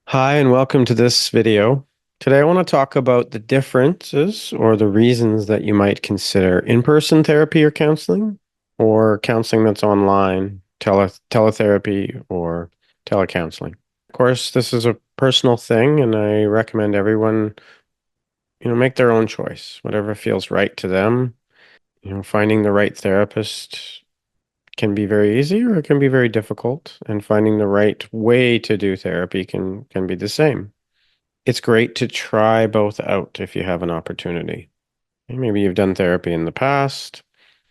Hi, and welcome to this video. Today, I want to talk about the differences or the reasons that you might consider in-person therapy or counseling that's online, teletherapy or telecounseling. Of course, this is a personal thing, and I recommend everyone, make their own choice, whatever feels right to them. Finding the right therapist can be very easy or it can be very difficult, and finding the right way to do therapy can be the same. It's great to try both out if you have an opportunity. Maybe you've done therapy in the past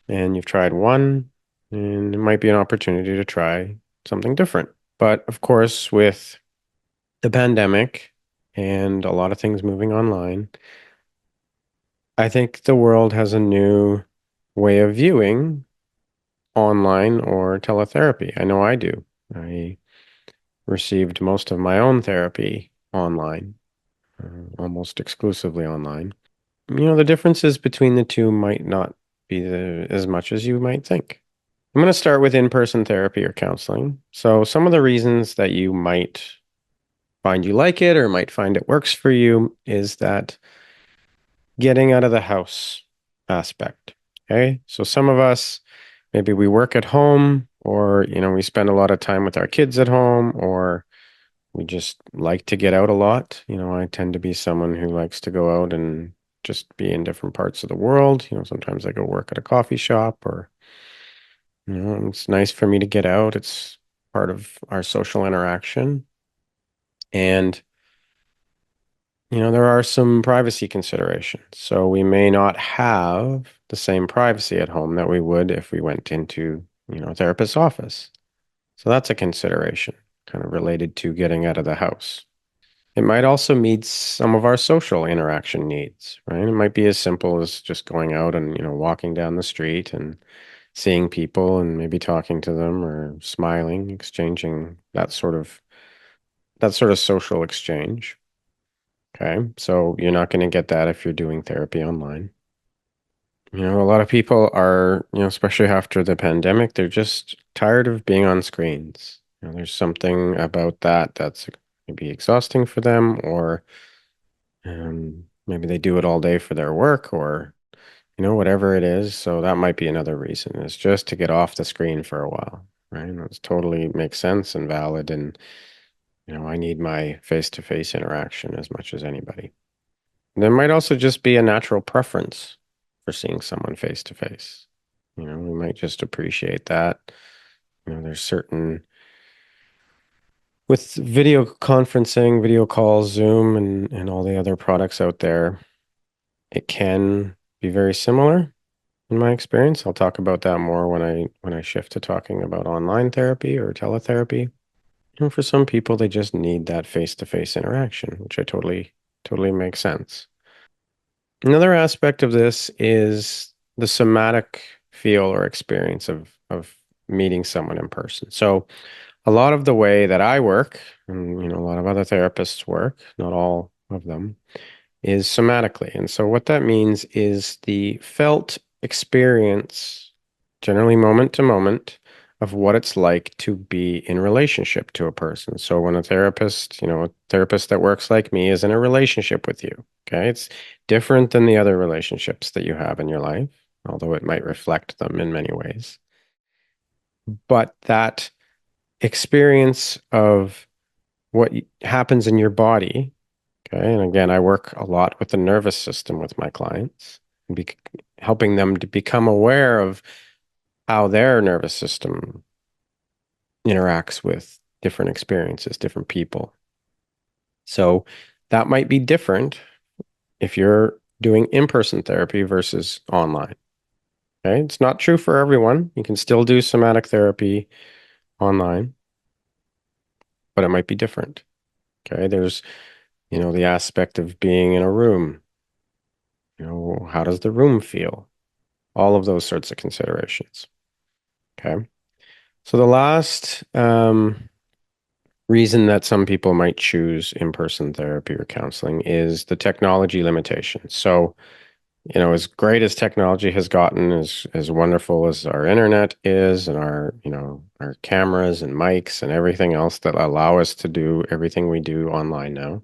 and you've tried one, and it might be an opportunity to try something different. But of course, with the pandemic and a lot of things moving online, I think the world has a new way of viewing online or teletherapy. I know I do. I received most of my own therapy online, almost exclusively online. The differences between the two might not be as much as you might think. I'm going to start with in-person therapy or counseling. So, some of the reasons that you might find you like it or might find it works for you is that getting out of the house aspect. Okay. So, some of us, maybe we work at home, or, we spend a lot of time with our kids at home, or we just like to get out a lot. I tend to be someone who likes to go out and just be in different parts of the world. Sometimes I go work at a coffee shop, or, it's nice for me to get out. It's part of our social interaction. And, there are some privacy considerations. So we may not have the same privacy at home that we would if we went into, a therapist's office. So that's a consideration kind of related to getting out of the house. It might also meet some of our social interaction needs, right? It might be as simple as just going out and, walking down the street and seeing people and maybe talking to them or smiling, exchanging that sort of social exchange. Okay. So you're not going to get that if you're doing therapy online. A lot of people are, especially after the pandemic, they're just tired of being on screens. There's something about that that's maybe exhausting for them, or maybe they do it all day for their work, or, whatever it is. So that might be another reason, is just to get off the screen for a while, right? That totally makes sense and valid. And, I need my face-to-face interaction as much as anybody. There might also just be a natural preference for seeing someone face to face. We might just appreciate that. There's certain, with video conferencing, video calls, Zoom, and all the other products out there, it can be very similar in my experience. I'll talk about that more when I shift to talking about online therapy or teletherapy. For some people, they just need that face-to-face interaction, which I totally makes sense. Another aspect of this is the somatic feel or experience of meeting someone in person. So a lot of the way that I work, and a lot of other therapists work, not all of them, is somatically. And so what that means is the felt experience, generally moment to moment, of what it's like to be in relationship to a person. So when a therapist that works like me is in a relationship with you, okay, it's different than the other relationships that you have in your life, although it might reflect them in many ways. But that experience of what happens in your body. Okay. And again, I work a lot with the nervous system with my clients, and helping them to become aware of how their nervous system interacts with different experiences, different people. So that might be different if you're doing in-person therapy versus online. Okay. It's not true for everyone. You can still do somatic therapy online, but it might be different. Okay. There's, the aspect of being in a room. How does the room feel? All of those sorts of considerations. Okay. So the last reason that some people might choose in-person therapy or counseling is the technology limitations. So as great as technology has gotten, as wonderful as our internet is, and our cameras and mics and everything else that allow us to do everything we do online now,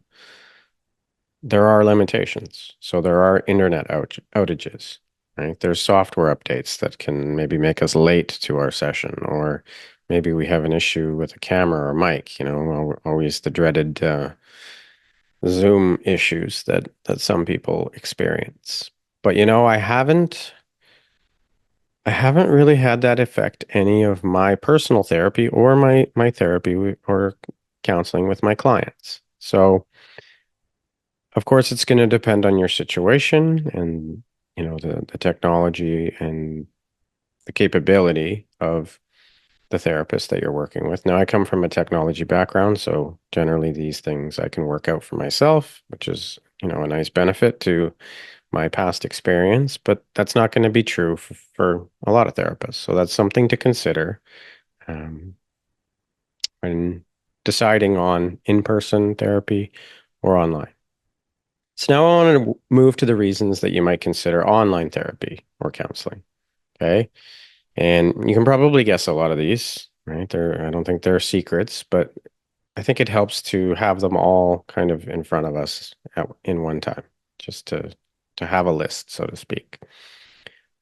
there are limitations. So there are internet outages, right? There's software updates that can maybe make us late to our session, or maybe we have an issue with a camera or mic, always the dreaded Zoom issues that some people experience. But I haven't really had that affect any of my personal therapy or my therapy or counseling with my clients. So, of course, it's going to depend on your situation and the technology and the capability of the therapist that you're working with. Now, I come from a technology background, so generally these things I can work out for myself, which is, a nice benefit to my past experience, but that's not going to be true for a lot of therapists. So that's something to consider um, when deciding on in-person therapy or online. So now I want to move to the reasons that you might consider online therapy or counseling. Okay. And you can probably guess a lot of these, right? I don't think they're secrets, but I think it helps to have them all kind of in front of us in one time, just to have a list, so to speak.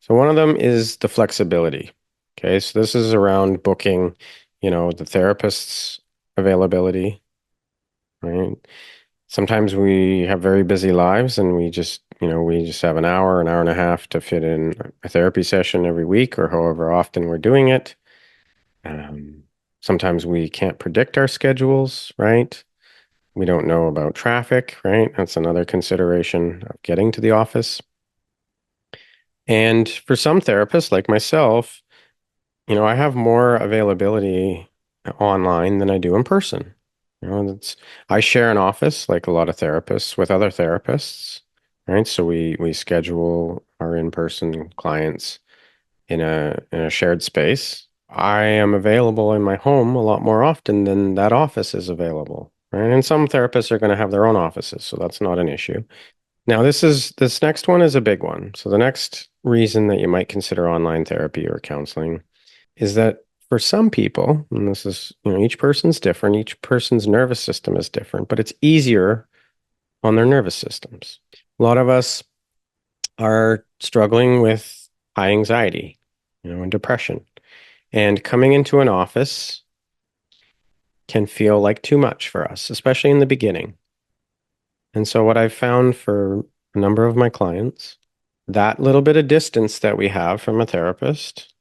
So one of them is the flexibility. Okay, so this is around booking, the therapist's availability, right? Sometimes we have very busy lives and we just have an hour and a half to fit in a therapy session every week or however often we're doing it. Um, Sometimes we can't predict our schedules, right? We don't know about traffic, right? That's another consideration of getting to the office. And for some therapists like myself, I have more availability online than I do in person. I share an office like a lot of therapists with other therapists, right? So we schedule our in-person clients in a shared space. I am available in my home a lot more often than that office is available, right? And some therapists are going to have their own offices, so that's not an issue. Now, this next one is a big one. So the next reason that you might consider online therapy or counseling is that for some people, and this is, each person's different, each person's nervous system is different, but it's easier on their nervous systems. A lot of us are struggling with high anxiety, and depression. And coming into an office can feel like too much for us, especially in the beginning. And so what I've found for a number of my clients, that little bit of distance that we have from a therapist,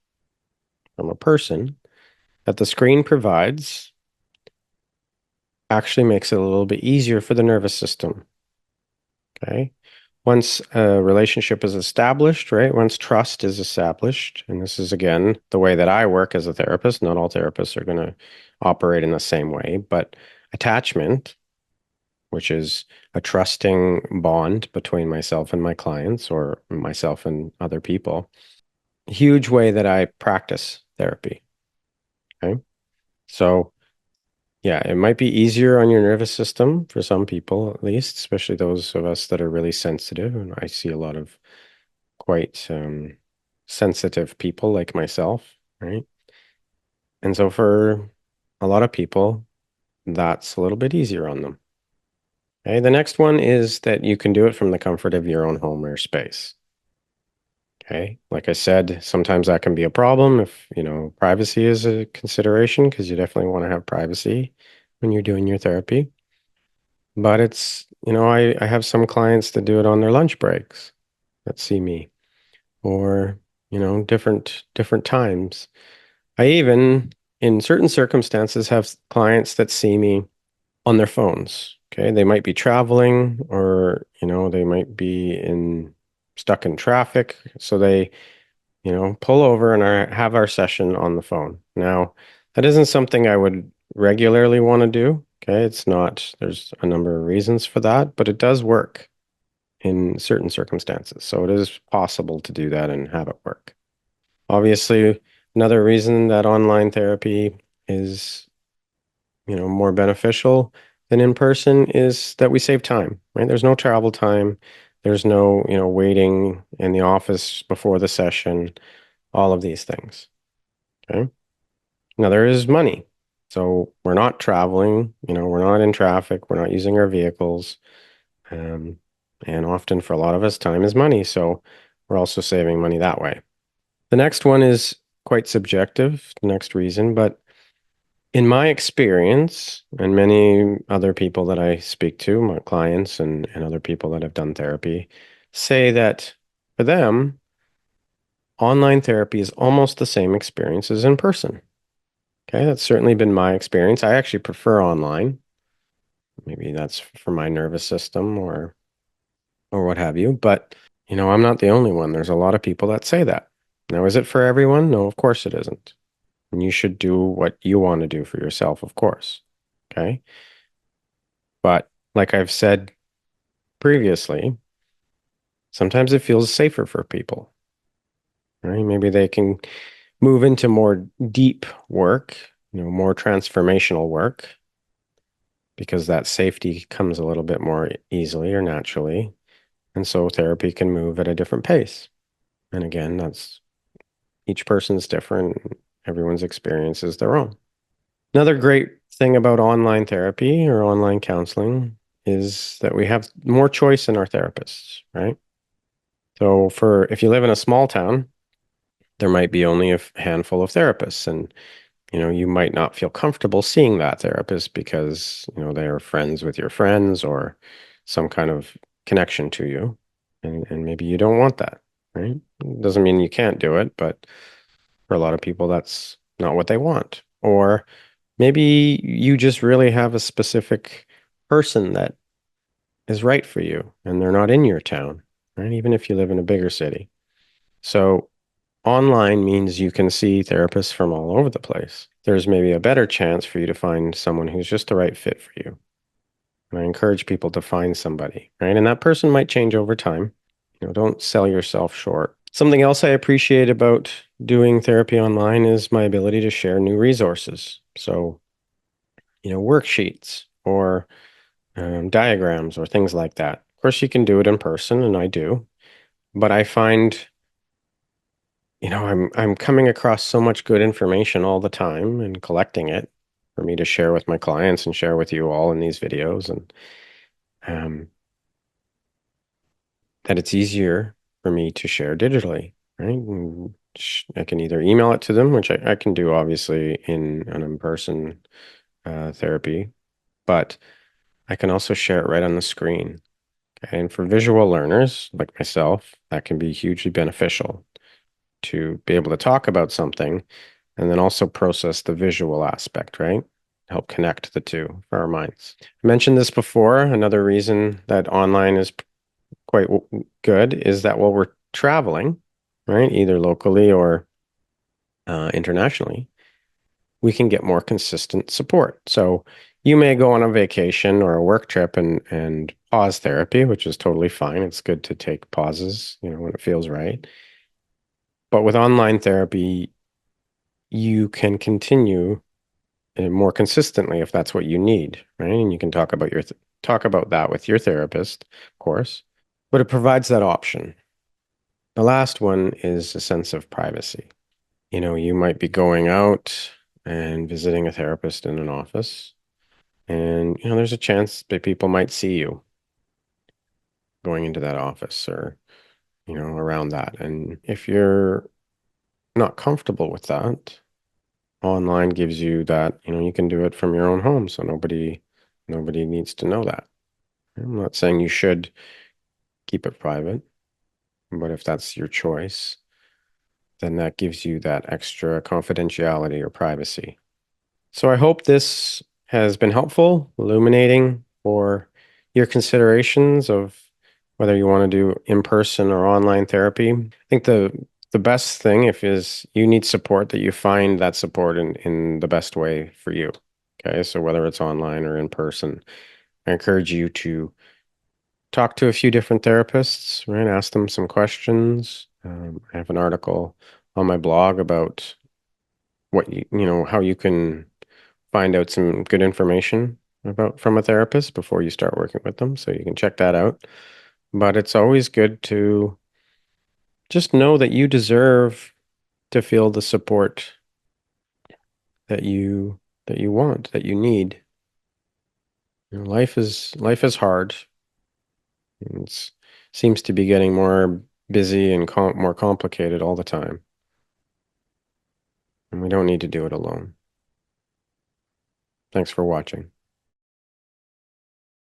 from a person, that the screen provides actually makes it a little bit easier for the nervous system. Okay. Once a relationship is established, right? Once trust is established, and this is again the way that I work as a therapist, not all therapists are going to operate in the same way, but attachment, which is a trusting bond between myself and my clients or myself and other people, huge way that I practice therapy. Okay. So yeah, it might be easier on your nervous system for some people, at least, especially those of us that are really sensitive. And I see a lot of quite sensitive people like myself, right? And so for a lot of people, that's a little bit easier on them. Okay, the next one is that you can do it from the comfort of your own home or space. Okay, like I said, sometimes that can be a problem if, privacy is a consideration because you definitely want to have privacy when you're doing your therapy. But I have some clients that do it on their lunch breaks that see me or, different times. I even, in certain circumstances, have clients that see me on their phones. Okay. They might be traveling or, they might be stuck in traffic. So they, pull over and have our session on the phone. Now, that isn't something I would regularly want to do. Okay. There's a number of reasons for that, but it does work in certain circumstances. So it is possible to do that and have it work. Obviously, another reason that online therapy is, more beneficial than in person is that we save time, right? There's no travel time. There's no, waiting in the office before the session, all of these things. Okay. Now there is money. So we're not traveling, we're not in traffic, we're not using our vehicles. Um, and often for a lot of us, time is money. So we're also saving money that way. The next one is quite subjective, the next reason, but in my experience, and many other people that I speak to, my clients and other people that have done therapy, say that for them, online therapy is almost the same experience as in person. Okay, that's certainly been my experience. I actually prefer online. Maybe that's for my nervous system or what have you, but I'm not the only one. There's a lot of people that say that. Now, is it for everyone? No, of course it isn't. And you should do what you want to do for yourself, of course. Okay. But like I've said previously, sometimes it feels safer for people, right? Maybe they can move into more deep work, more transformational work because that safety comes a little bit more easily or naturally. And so therapy can move at a different pace. And again, that's each person's different. Everyone's experience is their own. Another great thing about online therapy or online counseling is that we have more choice in our therapists, right? So for if you live in a small town, there might be only a handful of therapists and you might not feel comfortable seeing that therapist because, they're friends with your friends or some kind of connection to you. And maybe you don't want that, right? Doesn't mean you can't do it, but for a lot of people, that's not what they want. Or maybe you just really have a specific person that is right for you and they're not in your town, right? Even if you live in a bigger city. So online means you can see therapists from all over the place. There's maybe a better chance for you to find someone who's just the right fit for you. And I encourage people to find somebody, right? And that person might change over time. Don't sell yourself short. Something else I appreciate about doing therapy online is my ability to share new resources. So, worksheets or diagrams or things like that. Of course, you can do it in person, and I do, but I find I'm coming across so much good information all the time and collecting it for me to share with my clients and share with you all in these videos, and um, that it's easier for me to share digitally, right? I can either email it to them, which I can do obviously in an in-person therapy, but I can also share it right on the screen. Okay? And for visual learners like myself, that can be hugely beneficial to be able to talk about something and then also process the visual aspect, right? Help connect the two for our minds. I mentioned this before. Another reason that online is quite good is that while we're traveling, right, either locally or internationally, we can get more consistent support. So you may go on a vacation or a work trip and pause therapy, which is totally fine. It's good to take pauses, when it feels right. But with online therapy, you can continue more consistently if that's what you need, right? And you can talk about that with your therapist, of course, but it provides that option. The last one is a sense of privacy. You might be going out and visiting a therapist in an office, and there's a chance that people might see you going into that office or around that. And if you're not comfortable with that, online gives you that, you can do it from your own home, so nobody needs to know that. I'm not saying you should keep it private, but if that's your choice, then that gives you that extra confidentiality or privacy. So I hope this has been helpful, illuminating for your considerations of whether you want to do in-person or online therapy. I think the best thing if is you need support that you find that support in the best way for you. Okay, so whether it's online or in person, I encourage you to talk to a few different therapists, right? Ask them some questions. I have an article on my blog about how you can find out some good information about from a therapist before you start working with them. So you can check that out. But it's always good to just know that you deserve to feel the support that you want, that you need. Life is hard. It seems to be getting more busy and more complicated all the time, and we don't need to do it alone. Thanks for watching.